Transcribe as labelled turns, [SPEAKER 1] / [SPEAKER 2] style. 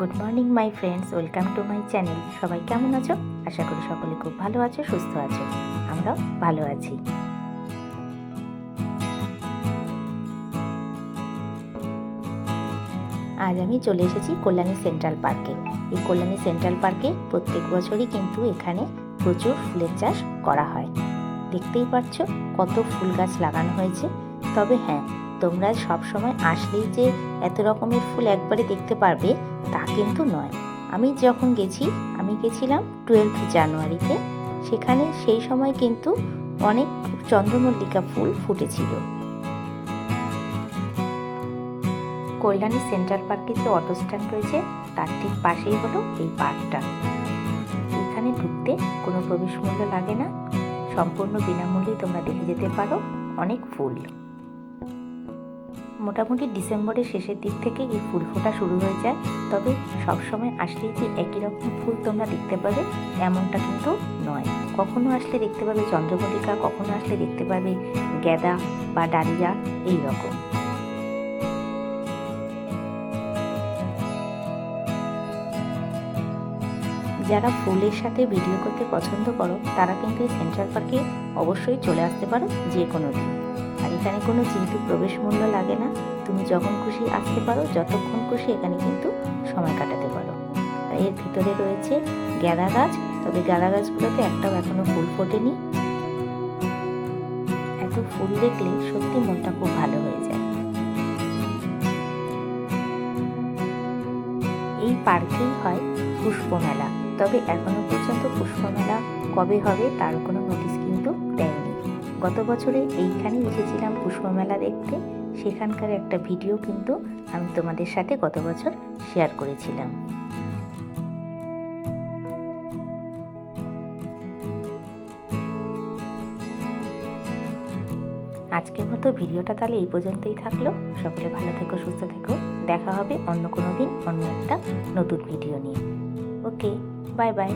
[SPEAKER 1] Good morning my friends, welcome to my channel. সবাই কেমন আছো? আশা করি সকলে খুব ভালো আছো, সুস্থ আছো। আমরাও ভালো আছি। আজ আমি চলে এসেছি কল্যাণী সেন্ট্রাল পার্কে। এই কল্যাণী সেন্ট্রাল পার্কে প্রত্যেক বছরই কিন্তু এখানে প্রচুর ফুলের চাষ করা হয়। দেখতেই পাচ্ছ কত ফুল গাছ লাগানো হয়েছে। তবে হ্যাঁ, তোমরা সব সময় আসলেই যে এত রকমের ফুল একবারে দেখতে পারবে তা কিন্তু নয়। আমি যখন আমি গেছিলাম 12 জানুয়ারিতে। সেখানে সেই সময় কিন্তু অনেক চন্দ্রমল্লিকা ফুল ফুটেছিল। কল্যাণী সেন্ট্রাল পার্কে যে অটো স্ট্যান্ড রয়েছে তার ঠিক পাশেই হলো এই পার্কটা। এখানে ঢুকতে কোনো প্রবেশ মূল্য লাগে না, সম্পূর্ণ বিনামূল্যে তোমরা দেখে যেতে পারো অনেক ফুল। মোটামুটি ডিসেম্বরের শেষের দিক থেকে এই ফুল ফোটা শুরু হয়ে যায়। তবে সবসময় আসলেই যে একই রকম ফুল তোমরা দেখতে পাবে এমনটা কিন্তু নয়। কখনো আসলে দেখতে পাবে চন্দ্রমল্লিকা, কখনো আসলে দেখতে পাবে গ্যাদা বা ডালিয়া, এই রকম। যারা ফুলের সাথে ভিডিও করতে পছন্দ করো তারা কিন্তু এই সেন্ট্রাল পার্কে অবশ্যই চলে আসতে পারো যে কোনো দিন। আর এখানে কোনো কিন্তু প্রবেশ মূল্য লাগে না, তুমি যখন খুশি আসতে পারো, যতক্ষণ খুশি এখানে কিন্তু সময় কাটাতে পারো। আর এর ভিতরে রয়েছে গাঁদা গাছ, তবে গাঁদা গাছগুলোতে একটাও এখনো ফুল ফোটেনি। এত ফুল দেখলে সত্যি মনটা খুব ভালো হয়ে যায়। এই পার্কেই হয় পুষ্প মেলা, তবে এখনো পর্যন্ত পুষ্প মেলা কবে হবে তার কোনো নোটিশ কিন্তু দেয়নি। গত বছরে এইখানেই এসেছিলাম পুষ্প মেলা দেখতে, সেখানকার একটা ভিডিও কিন্তু আমি তোমাদের সাথে গত বছর শেয়ার করেছিলাম। আজকের মতো ভিডিওটা তাহলে এই পর্যন্তই থাকলো। সকলে ভালো থেকো, সুস্থ থেকো। দেখা হবে অন্য কোনো দিন অন্য একটা নতুন ভিডিও নিয়ে। ওকে, বাই বাই।